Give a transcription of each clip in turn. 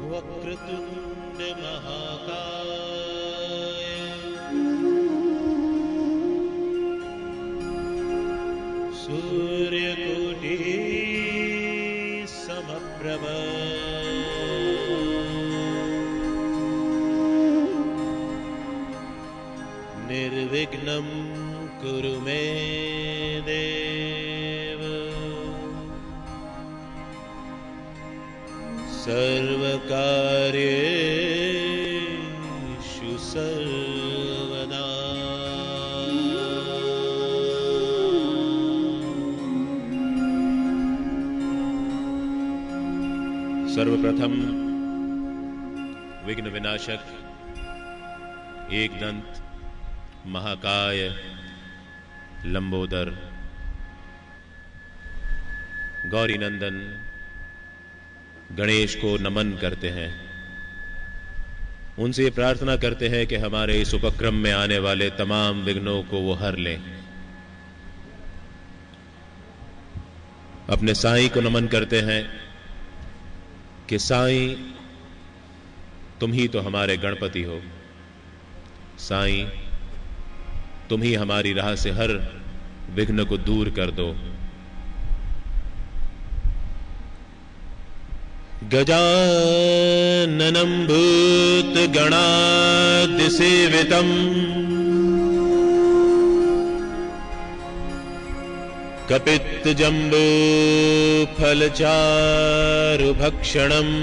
वक्रतुंड महाकाय सूर्यकोटि समप्रभ निर्विघ्नं कुरु मे देव सर्वकार्येषु सर्वदा। सर्वप्रथम विघ्न विनाशक एकदंत महाकाय लंबोदर गौरी नंदन गणेश को नमन करते हैं। उनसे प्रार्थना करते हैं कि हमारे इस उपक्रम में आने वाले तमाम विघ्नों को वो हर लें। अपने साईं को नमन करते हैं कि साईं तुम ही तो हमारे गणपति हो। साईं तुम ही हमारी राह से हर विघ्न को दूर कर दो। गजाननं भूतगणादिसेवितं कपित्तजम्बूफलचारुभक्षणम्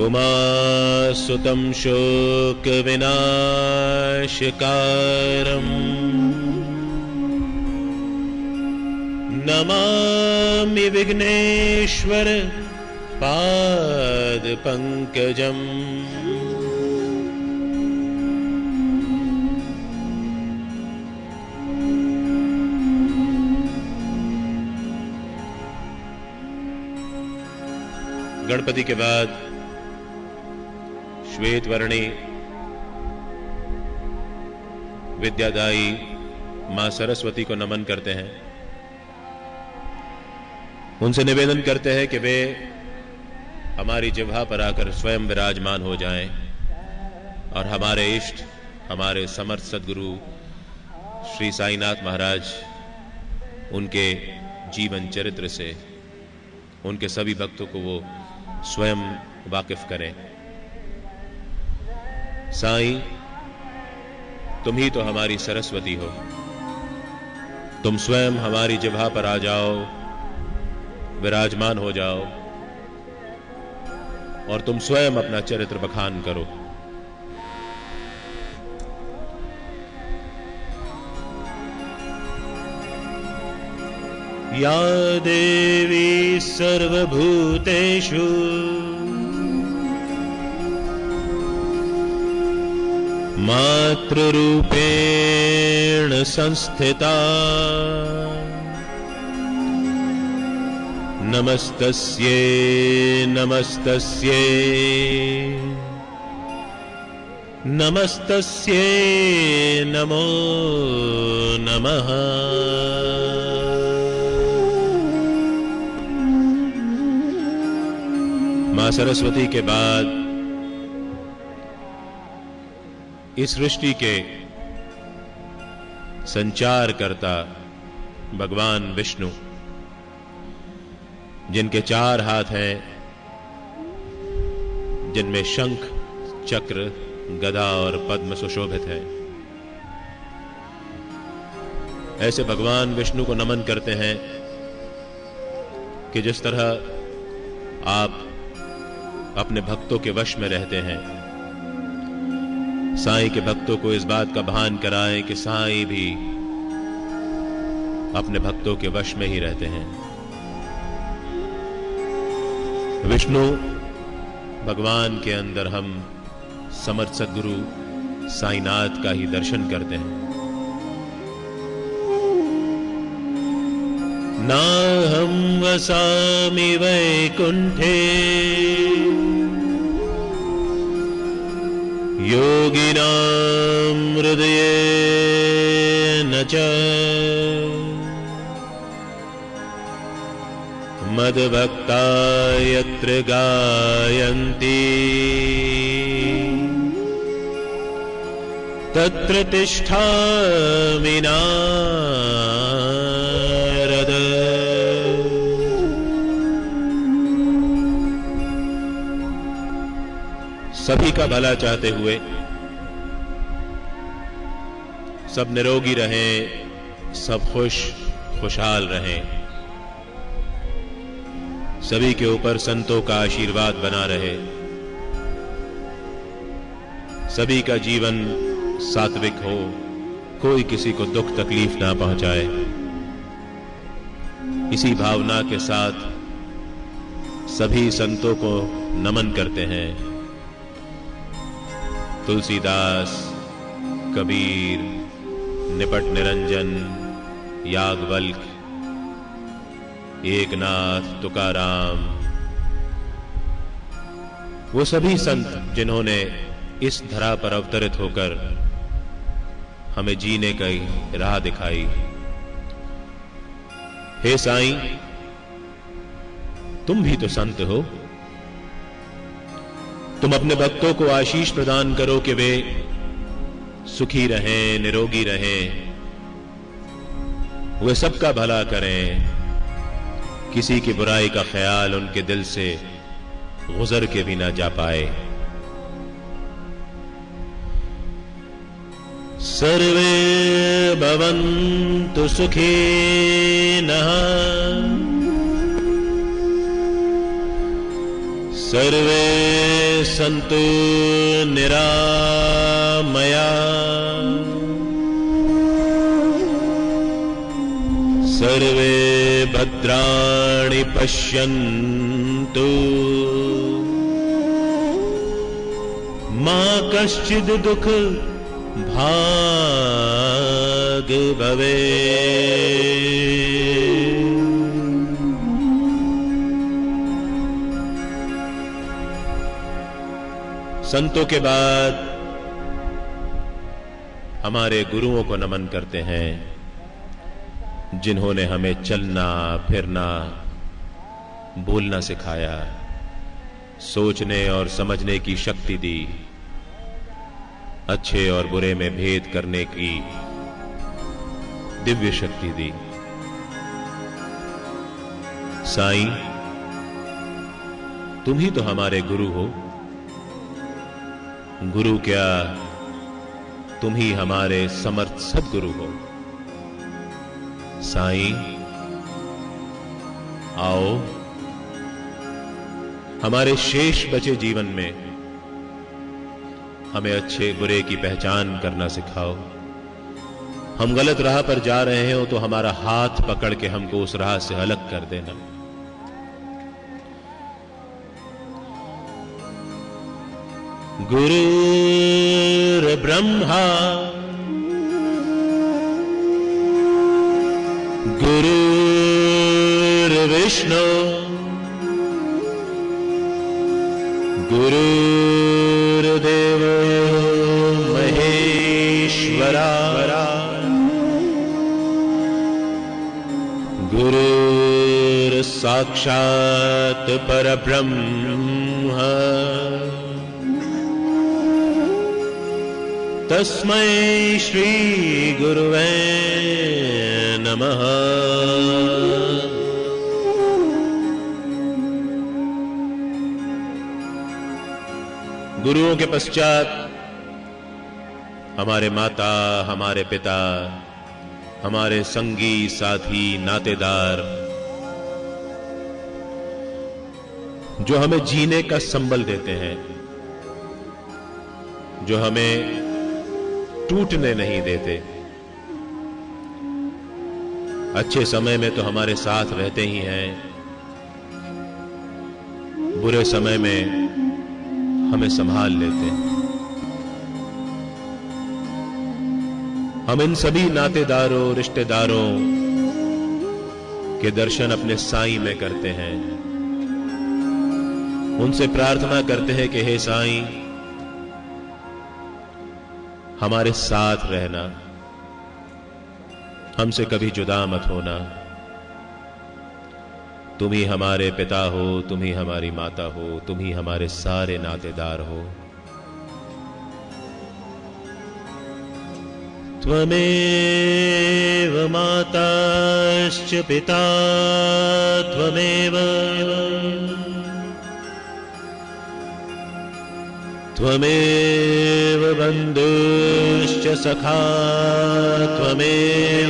उमासुतं शोकविनाशकारम् नमामि विघ्नेश्वर पादपङ्कजम्। गणपति के बाद श्वेतवर्णी विद्यादायी मां सरस्वती को नमन करते हैं। उनसे निवेदन करते हैं कि वे हमारी जिह्वा पर आकर स्वयं विराजमान हो जाएं और हमारे इष्ट हमारे समर्थ सद्गुरु श्री साईनाथ महाराज उनके जीवन चरित्र से उनके सभी भक्तों को वो स्वयं वाकिफ करें। साईं तुम ही तो हमारी सरस्वती हो। तुम स्वयं हमारी जिह्वा पर आ जाओ, विराजमान हो जाओ और तुम स्वयं अपना चरित्र बखान करो। या देवी सर्वभूतेषु मातृरूपेण संस्थिता नमस्तस्यै नमस्तस्यै नमस्तस्यै नमो नमः। मां सरस्वती के बाद इस सृष्टि के संचार करता भगवान विष्णु, जिनके 4 हाथ हैं, जिनमें शंख, चक्र, गदा और पद्म सुशोभित है, ऐसे भगवान विष्णु को नमन करते हैं कि जिस तरह आप अपने भक्तों के वश में रहते हैं, साईं के भक्तों को इस बात का भान कराएं कि साईं भी अपने भक्तों के वश में ही रहते हैं। विष्णु भगवान के अंदर हम समर्थ सद्गुरु साईनाथ का ही दर्शन करते हैं। नाहं वसामि वैकुंठे योगिनां हृदयेन च मद्भक्ता यत्र गायन्ति तत्र तिष्ठामि नारद। सभी का भला चाहते हुए सब निरोगी रहें, सब खुशहाल रहें, सभी के ऊपर संतों का आशीर्वाद बना रहे, सभी का जीवन सात्विक हो, कोई किसी को दुख तकलीफ ना पहुंचाए। इसी भावना के साथ सभी संतों को नमन करते हैं। तुलसीदास, कबीर, निपट निरंजन, याज्ञवल्क्य, एकनाथ, तुकाराम, वो सभी संत जिन्होंने इस धरा पर अवतरित होकर हमें जीने की राह दिखाई। हे साईं, तुम भी तो संत हो। तुम अपने भक्तों को आशीष प्रदान करो कि वे सुखी रहें, निरोगी रहें, वे सबका भला करें, किसी की बुराई का ख्याल उनके दिल से गुजर के भी ना जा पाए। सर्वे भवन्तु सुखिनः सर्वे सन्तु निरामया सर्वे भद्राणि पश्यन्तु मा कश्चित् दुःख भाग भवे। संतों के बाद हमारे गुरुओं को नमन करते हैं, जिन्होंने हमें चलना फिरना, बोलना सिखाया, सोचने और समझने की शक्ति दी, अच्छे और बुरे में भेद करने की दिव्य शक्ति दी। साईं, तुम ही तो हमारे गुरु हो। गुरु क्या, तुम ही हमारे समर्थ सद्गुरु हो। साईं, आओ हमारे शेष बचे जीवन में हमें अच्छे बुरे की पहचान करना सिखाओ। हम गलत राह पर जा रहे हो तो हमारा हाथ पकड़ के हमको उस राह से अलग कर देना। गुरु गुरुर्ब्रह्मा गुरुर्विष्णु गुरुर्देवो महेश्वरा गुरुर्साक्षात् परब्रह्म तस्मै श्री गुरुवे नमः। गुरुओं के पश्चात हमारे माता, हमारे पिता, हमारे संगी साथी नातेदार जो हमें जीने का संबल देते हैं, जो हमें टूटने नहीं देते। अच्छे समय में तो हमारे साथ रहते ही हैं, बुरे समय में हमें संभाल लेते हैं। हम इन सभी नातेदारों, रिश्तेदारों के दर्शन अपने साईं में करते हैं। उनसे प्रार्थना करते हैं कि हे साईं, हमारे साथ रहना, हमसे कभी जुदा मत होना। तुम ही हमारे पिता हो, तुम ही हमारी माता हो, तुम ही हमारे सारे नातेदार हो। त्वमेव माताश्च पिता त्वमेव, त्वमेव बन्धुश्च सखा त्वमेव,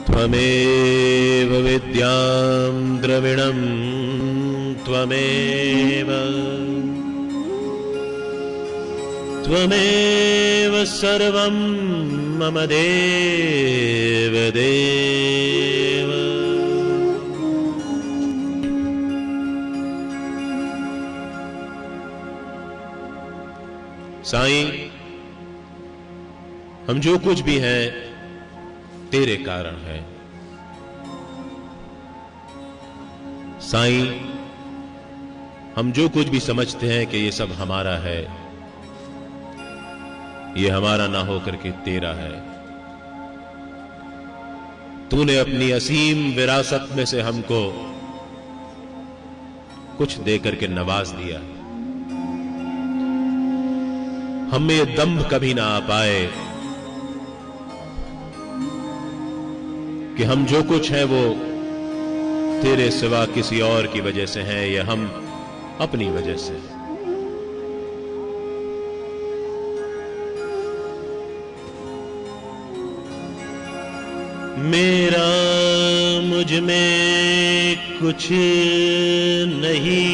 त्वमेव विद्यां द्रविणं त्वमेव, त्वमेव सर्वं मम देव देव। साईं, हम जो कुछ भी हैं तेरे कारण है। साईं, हम जो कुछ भी समझते हैं कि ये सब हमारा है, ये हमारा ना होकर के तेरा है। तूने अपनी असीम विरासत में से हमको कुछ देकर के नवाज दिया। हम में ये दंभ कभी ना आ पाए कि हम जो कुछ है वो तेरे सिवा किसी और की वजह से है या हम अपनी वजह से। मेरा मुझ में कुछ नहीं,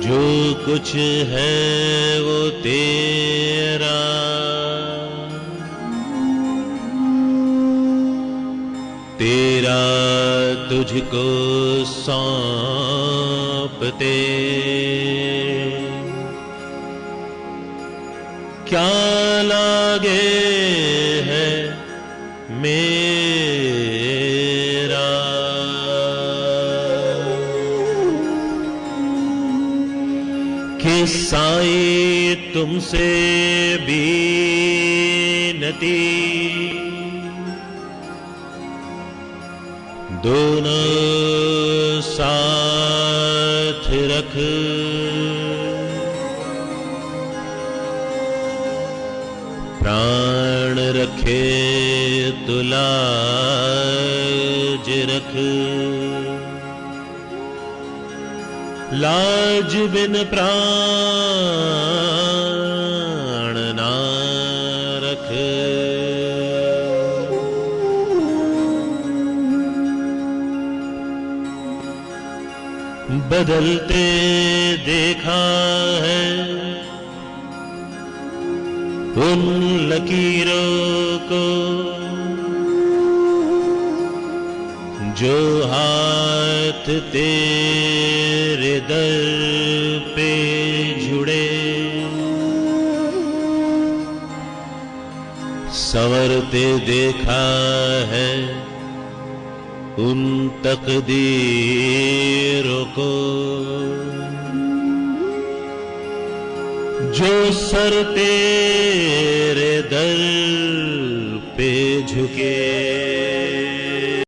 जो कुछ है वो तेरा। तेरा तुझको सौंपते क्या लागे है मेरा। कि साईं तुमसे बीनती, दोनों साथ रख, प्राण रखे तो लाज रख, लाज बिन प्राण ना रख। बदलते देखा है उन लकीरों को जो हाथ तेरे दर पे जुड़े, संवरते देखा है उन तकदीरों को, जो सर तेरे दर पे झुके।